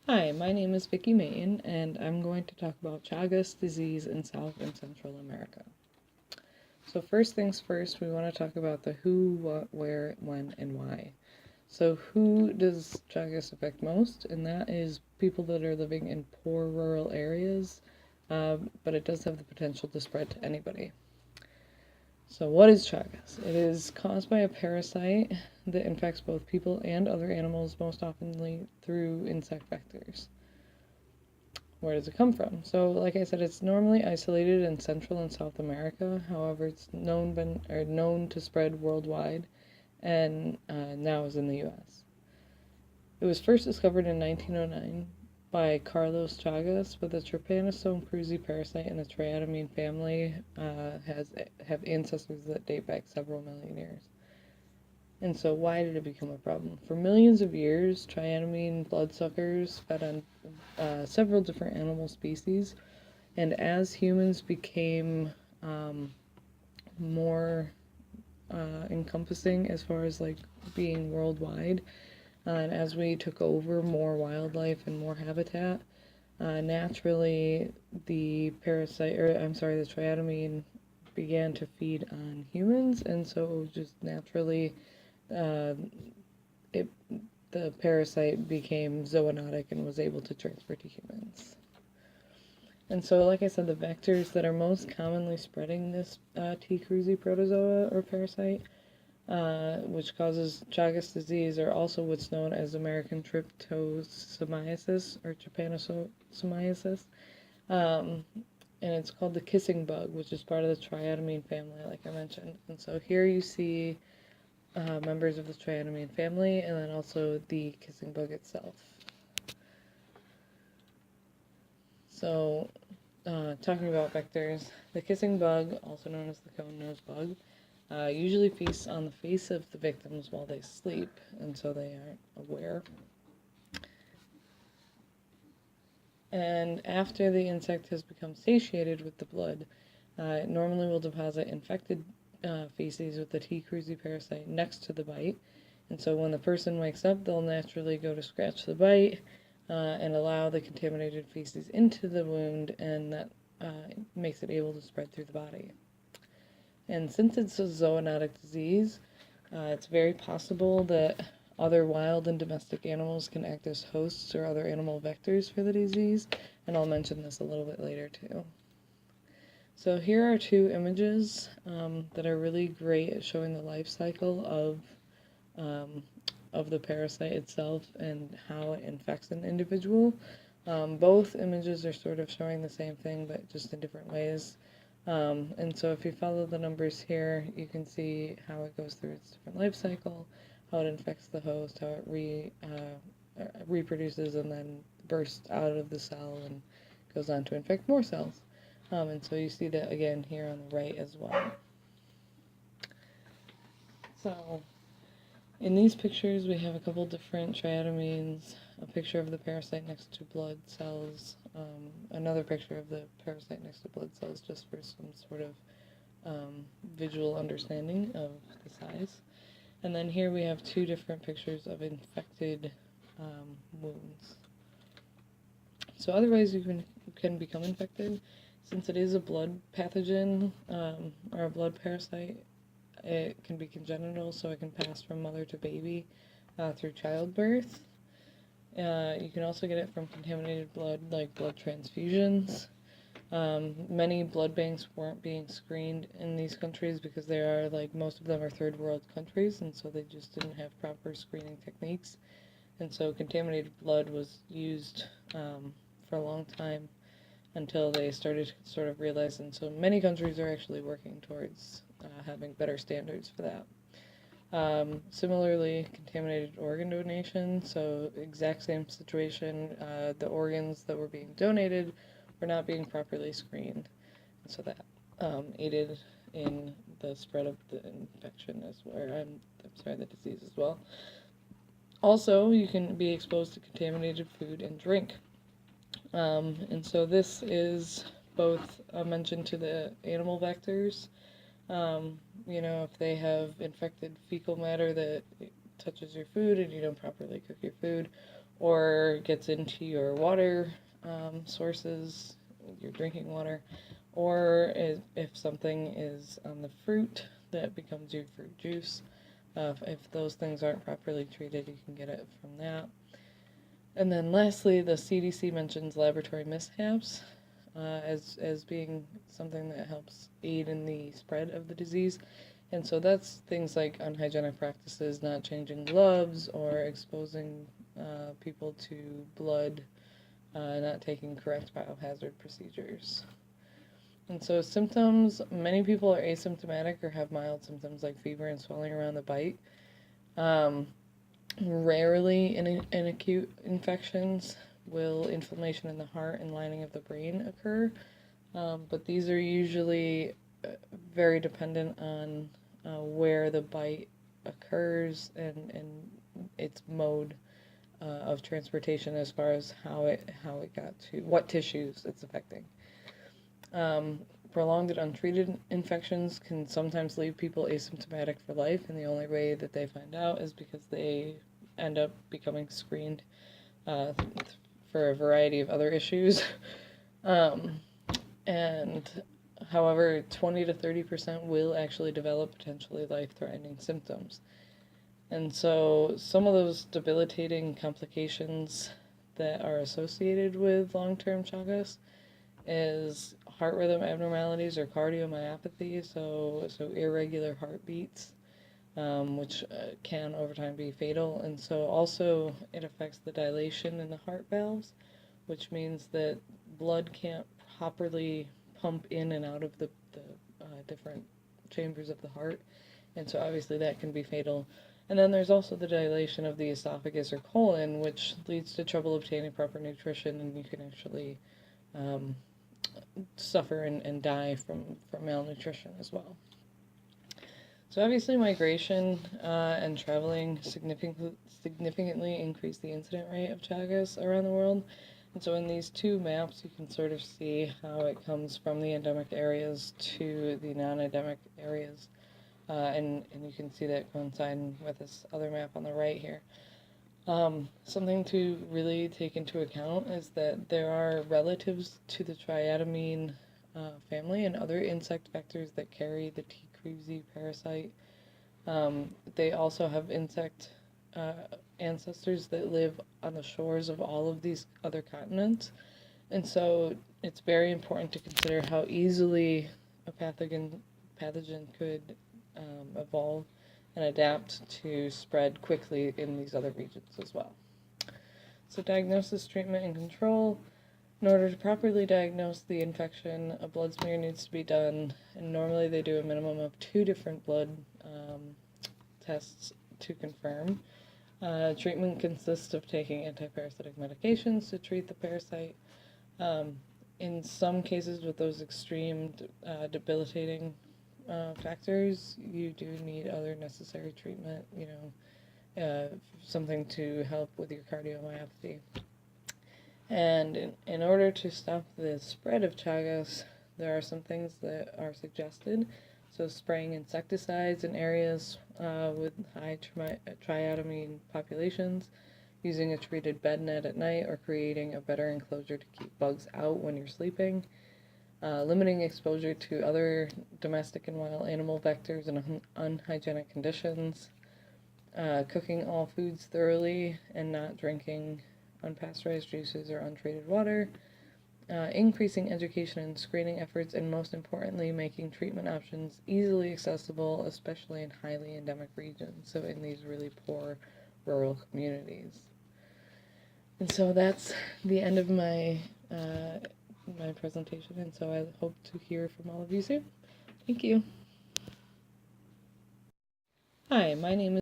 Hi, my name is Vicky Main, and I'm going to talk about Chagas disease in South and Central America. So first things first, we want to talk about the who, what, where, when, and why. So who does Chagas affect most? And that is people that are living in poor rural areas, but it does have the potential to spread to anybody. So what is Chagas? It is caused by a parasite that infects both people and other animals, most often through insect vectors. Where does it come from? So, like I said, it's normally isolated in Central and South America. However, it's known to spread worldwide, and now is in the U.S. It was first discovered in 1909 by Carlos Chagas, but the Trypanosome cruzi parasite in the triatomine family have ancestors that date back several million years. And so, why did it become a problem? For millions of years, triatomine bloodsuckers fed on several different animal species, and as humans became more encompassing as far as like being worldwide, and as we took over more wildlife and more habitat, naturally the triatomine began to feed on humans, and so just naturally uh, it the parasite became zoonotic and was able to transfer to humans. And so, like I said, the vectors that are most commonly spreading this T. cruzi protozoa or parasite, which causes Chagas disease, are also what's known as American tryptosomiasis or trypanosomiasis. Um, and it's called the kissing bug, which is part of the triatomine family, like I mentioned. And so here you see members of the triatomine family, and then also the kissing bug itself. So, talking about vectors, the kissing bug, also known as the cone-nosed bug, usually feasts on the face of the victims while they sleep, and so they aren't aware. And after the insect has become satiated with the blood, it normally will deposit infected feces with the T. cruzi parasite next to the bite. And so when the person wakes up, they'll naturally go to scratch the bite and allow the contaminated feces into the wound, and that makes it able to spread through the body. And since it's a zoonotic disease, it's very possible that other wild and domestic animals can act as hosts or other animal vectors for the disease, and I'll mention this a little bit later too. So here are two images that are really great at showing the life cycle um, of the parasite itself and how it infects an individual. Both images are sort of showing the same thing, but just in different ways. And so if you follow the numbers here, you can see how it goes through its different life cycle, how it infects the host, how it reproduces and then bursts out of the cell and goes on to infect more cells. And so you see that again here on the right as well. So in these pictures, we have a couple different triatomines, a picture of the parasite next to blood cells, another picture of the parasite next to blood cells just for some sort of visual understanding of the size. And then here we have two different pictures of infected wounds. So other ways you can become infected, since it is a blood pathogen or a blood parasite, it can be congenital, so it can pass from mother to baby through childbirth. You can also get it from contaminated blood, like blood transfusions. Many blood banks weren't being screened in these countries because they are, like, most of them are third world countries, and so they just didn't have proper screening techniques. And so contaminated blood was used for a long time until they started to sort of realize, and so many countries are actually working towards having better standards for that. Similarly, contaminated organ donation, so exact same situation, the organs that were being donated were not being properly screened, and so that aided in the spread of the infection as well, the disease as well. Also, you can be exposed to contaminated food and drink. And so this is both a mention to the animal vectors. If they have infected fecal matter that touches your food and you don't properly cook your food, or gets into your water sources, your drinking water, or if something is on the fruit, that becomes your fruit juice. If those things aren't properly treated, you can get it from that. And then lastly, the CDC mentions laboratory mishaps as being something that helps aid in the spread of the disease. And so that's things like unhygienic practices, not changing gloves, or exposing people to blood, not taking correct biohazard procedures. And so symptoms, many people are asymptomatic or have mild symptoms like fever and swelling around the bite. Um, Rarely in acute infections will inflammation in the heart and lining of the brain occur, but these are usually very dependent on where the bite occurs and its mode of transportation as far as how it got to what tissues it's affecting. Um, Prolonged and untreated infections can sometimes leave people asymptomatic for life, and the only way that they find out is because they end up becoming screened uh, for a variety of other issues. um, and however, 20 to 30% will actually develop potentially life-threatening symptoms. And so some of those debilitating complications that are associated with long-term Chagas is heart rhythm abnormalities or cardiomyopathy, so irregular heartbeats, which can over time be fatal. And so also it affects the dilation in the heart valves, which means that blood can't properly pump in and out of the different chambers of the heart. And so obviously that can be fatal. And then there's also the dilation of the esophagus or colon, which leads to trouble obtaining proper nutrition, and you can actually um, suffer and die from malnutrition as well. So obviously migration and traveling significantly increase the incident rate of Chagas around the world. And so in these two maps, you can sort of see how it comes from the endemic areas to the non-endemic areas. And you can see that coinciding with this other map on the right here. Something to really take into account is that there are relatives to the triatomine family and other insect vectors that carry the T. cruzi parasite. They also have insect uh, ancestors that live on the shores of all of these other continents. And so it's very important to consider how easily a pathogen could evolve and adapt to spread quickly in these other regions as well. So diagnosis, treatment, and control. In order to properly diagnose the infection, a blood smear needs to be done, and normally they do a minimum of 2 different blood tests to confirm. Treatment consists of taking antiparasitic medications to treat the parasite. Um, in some cases with those extreme debilitating factors, you do need other necessary treatment, something to help with your cardiomyopathy. And in order to stop the spread of Chagas, there are some things that are suggested. So spraying insecticides in areas with high triatomine populations, using a treated bed net at night, or creating a better enclosure to keep bugs out when you're sleeping. Limiting exposure to other domestic and wild animal vectors in unhygienic conditions. Cooking all foods thoroughly and not drinking unpasteurized juices or untreated water. Increasing education and screening efforts, and most importantly, making treatment options easily accessible, especially in highly endemic regions, so in these really poor rural communities. And so that's the end of my my presentation, and so I hope to hear from all of you soon. Thank you. Hi, my name is